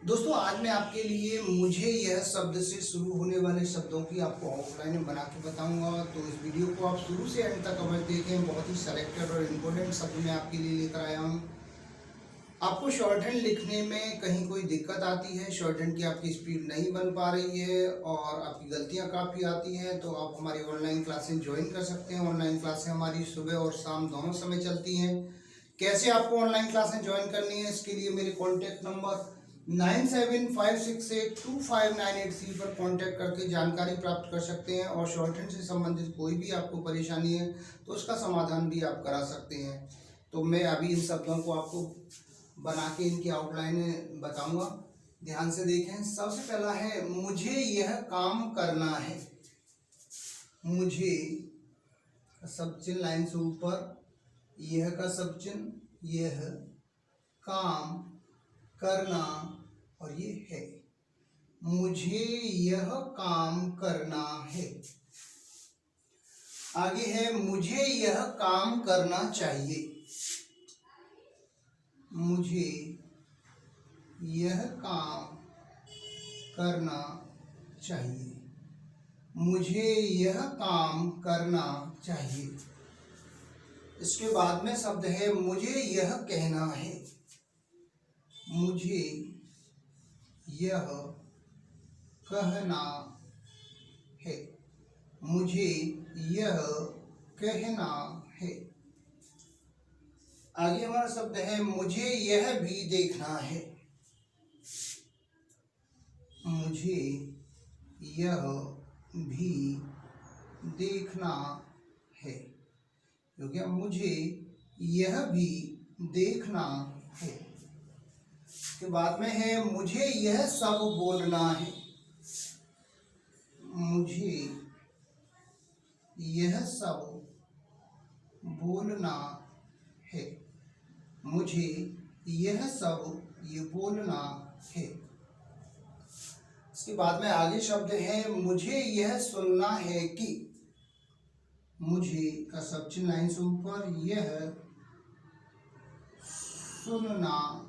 दोस्तों आज मैं आपके लिए मुझे यह शब्द से शुरू होने वाले शब्दों की आपको आउटलाइन बना के बताऊंगा। तो इस वीडियो को आप शुरू से एंड तक अवश्य देखें। बहुत ही सेलेक्टेड और इम्पोर्टेंट शब्द मैं आपके लिए लेकर आया हूं। आपको शॉर्ट हैंड लिखने में कहीं कोई दिक्कत आती है, शॉर्ट हैंड की आपकी स्पीड नहीं बन पा रही है और आपकी गलतियां काफ़ी आती हैं, तो आप हमारी ऑनलाइन क्लासें ज्वाइन कर सकते हैं। ऑनलाइन क्लासें हमारी सुबह और शाम दोनों समय चलती हैं। कैसे आपको ऑनलाइन क्लासें ज्वाइन करनी है, इसके लिए मेरे कॉन्टैक्ट नंबर 9756825983 पर कांटेक्ट करके जानकारी प्राप्त कर सकते हैं और शॉर्ट हैंड से संबंधित कोई भी आपको परेशानी है तो उसका समाधान भी आप करा सकते हैं। तो मैं अभी इन शब्दों को आपको बना के इनकी आउटलाइन बताऊंगा, ध्यान से देखें। सबसे पहला है मुझे यह काम करना है। मुझे सब चिन्ह लाइन से ऊपर, यह का सब चिन्ह, यह काम करना और ये है। मुझे यह काम करना है। आगे है मुझे यह काम करना चाहिए। मुझे यह काम करना चाहिए। मुझे यह काम करना चाहिए। इसके बाद में शब्द है मुझे यह कहना है। मुझे यह कहना है। मुझे यह कहना है। आगे हमारा शब्द है मुझे यह भी देखना है। मुझे यह भी देखना है। हो गया, मुझे यह भी देखना है। के बाद में है मुझे यह सब बोलना है। मुझे यह सब बोलना है। मुझे यह सब ये बोलना है। इसके बाद में आगे शब्द है मुझे यह सुनना है कि। मुझे का सब चिन्ह लाइन से ऊपर, यह सुनना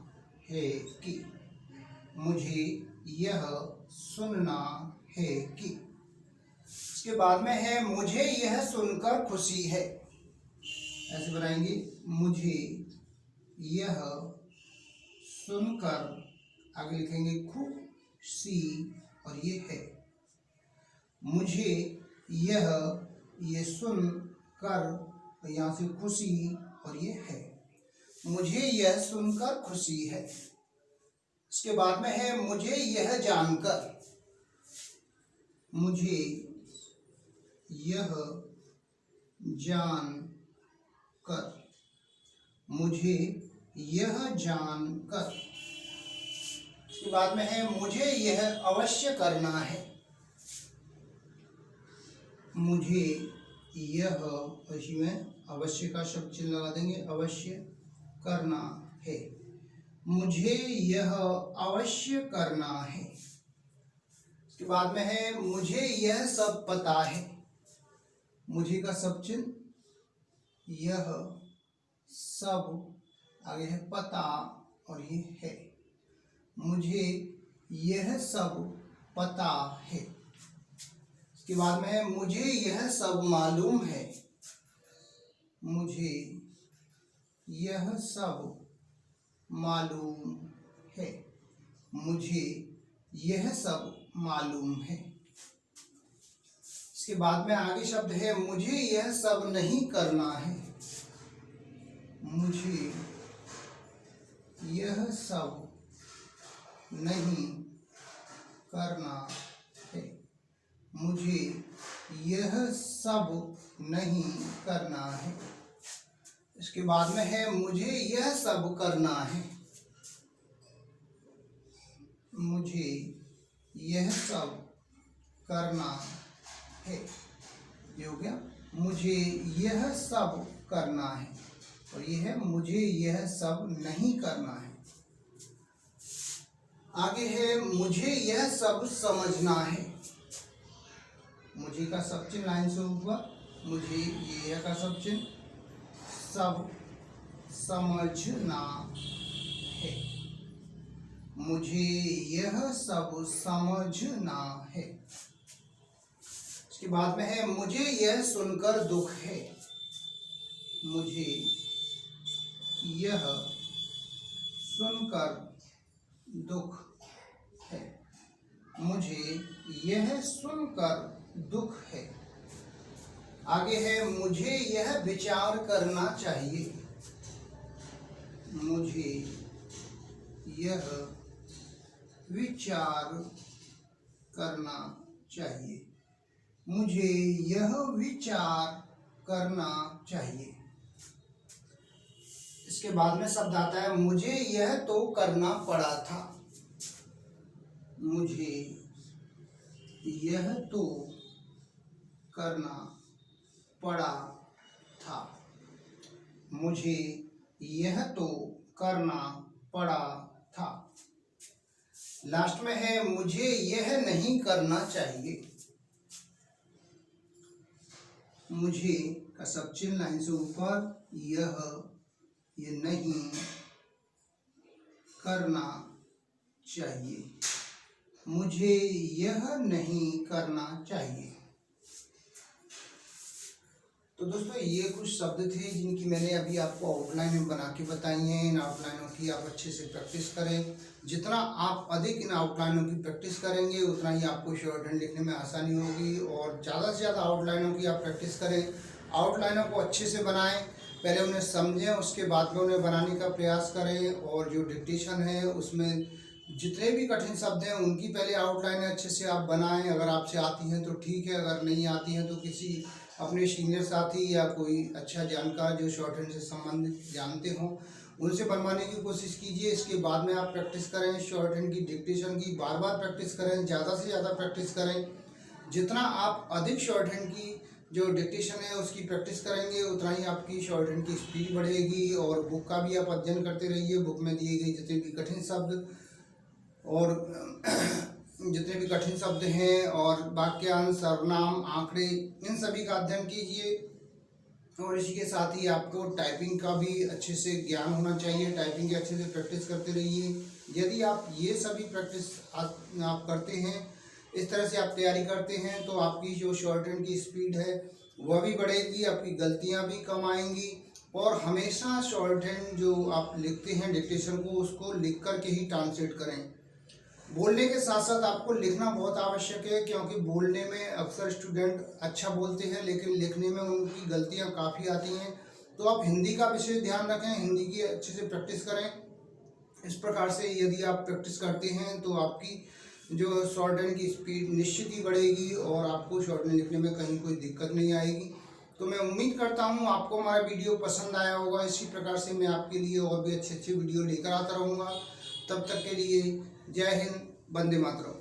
है कि। मुझे यह सुनना है कि। इसके बाद में है मुझे यह सुनकर खुशी है। ऐसे बनाएंगे, मुझे यह सुनकर, आगे लिखेंगे खुशी और ये है। मुझे ये सुन कर, यहाँ से खुशी और ये है। मुझे यह सुनकर खुशी है। इसके बाद में है मुझे यह जानकर। मुझे यह जानकर। मुझे यह जानकर। इसके बाद में है मुझे यह अवश्य करना है। मुझे यह, इसी में अवश्य का शब्द चिन्ह लगा देंगे, अवश्य करना है। मुझे यह अवश्य करना है। इसके बाद में है मुझे यह सब पता है। मुझे का सब चिन्ह, यह सब, आगे है पता और ये है। मुझे यह सब पता है। इसके बाद में है मुझे यह सब मालूम है। मुझे यह सब मालूम है। मुझे यह सब मालूम है। इसके बाद में आगे शब्द है मुझे यह सब नहीं करना है। मुझे यह सब नहीं करना है। मुझे यह सब नहीं करना है। इसके बाद में है मुझे यह सब करना है। मुझे यह सब करना है। ये हो गया, मुझे यह सब करना है और ये है मुझे यह सब नहीं करना है। आगे है मुझे यह सब समझना है। मुझे का सब चिन्ह लाइन से ऊपर, मुझे यह का सब चिन्ह, सब समझना है। मुझे यह सब समझना है। इसके बाद में है मुझे यह सुनकर दुख है। मुझे यह सुनकर दुख है। मुझे यह सुनकर दुख है। आगे है मुझे यह विचार करना चाहिए। मुझे यह विचार करना चाहिए। मुझे यह विचार करना चाहिए। इसके बाद में शब्द आता है मुझे यह तो करना पड़ा था। मुझे यह तो करना पड़ा था। मुझे यह तो करना पड़ा था। लास्ट में है मुझे यह नहीं करना चाहिए। मुझे का सब चिन्ह लाइन से ऊपर, ये नहीं करना चाहिए। मुझे यह नहीं करना चाहिए। तो दोस्तों ये कुछ शब्द थे जिनकी मैंने अभी आपको आउटलाइन में बना के बताई हैं। इन आउटलाइनों की आप अच्छे से प्रैक्टिस करें। जितना आप अधिक इन आउटलाइनों की प्रैक्टिस करेंगे उतना ही आपको शॉर्ट हैंड लिखने में आसानी होगी। और ज़्यादा से ज़्यादा आउटलाइनों की आप प्रैक्टिस करें। आउटलाइनों को अच्छे से बनाएं, पहले उन्हें समझें, उसके बाद में उन्हें बनाने का प्रयास करें। और जो डिक्टेशन है उसमें जितने भी कठिन शब्द हैं उनकी पहले आउटलाइन अच्छे से आप बनाएं। अगर आपसे आती हैं तो ठीक है, अगर नहीं आती हैं तो किसी अपने सीनियर साथी या कोई अच्छा जानकार जो शॉर्ट हैंड से संबंधित जानते हों उनसे बनवाने की कोशिश कीजिए। इसके बाद में आप प्रैक्टिस करें शॉर्ट हैंड की, डिक्टेशन की बार बार प्रैक्टिस करें, ज़्यादा से ज़्यादा प्रैक्टिस करें। जितना आप अधिक शॉर्ट हैंड की जो डिक्टेशन है उसकी प्रैक्टिस करेंगे उतना ही आपकी शॉर्ट हैंड की स्पीड बढ़ेगी। और बुक का भी आप अध्ययन करते रहिए। बुक में दिए गए जितने भी कठिन शब्द और जितने भी कठिन शब्द हैं और वाक्यांश, सर्वनाम, आंकड़े, इन सभी का अध्ययन कीजिए। और इसी के साथ ही आपको टाइपिंग का भी अच्छे से ज्ञान होना चाहिए। टाइपिंग की अच्छे से प्रैक्टिस करते रहिए। यदि आप ये सभी प्रैक्टिस आप करते हैं, इस तरह से आप तैयारी करते हैं तो आपकी जो शॉर्ट हैंड की स्पीड है वह भी बढ़ेगी, आपकी गलतियाँ भी कम आएंगी। और हमेशा शॉर्ट हैंड जो आप लिखते हैं डिक्टेशन को, उसको लिख कर के ही ट्रांसलेट करें। बोलने के साथ साथ आपको लिखना बहुत आवश्यक है, क्योंकि बोलने में अक्सर स्टूडेंट अच्छा बोलते हैं लेकिन लिखने में उनकी गलतियां काफ़ी आती हैं। तो आप हिंदी का विशेष ध्यान रखें, हिंदी की अच्छे से प्रैक्टिस करें। इस प्रकार से यदि आप प्रैक्टिस करते हैं तो आपकी जो शॉर्ट हैंड की स्पीड निश्चित ही बढ़ेगी और आपको शॉर्ट हैंड लिखने में कहीं कोई दिक्कत नहीं आएगी। तो मैं उम्मीद करता हूँ आपको हमारा वीडियो पसंद आया होगा। इसी प्रकार से मैं आपके लिए और भी अच्छे अच्छे वीडियो लेकर आता रहूँगा। तब तक के लिए जय हिंद, वंदे मातरम।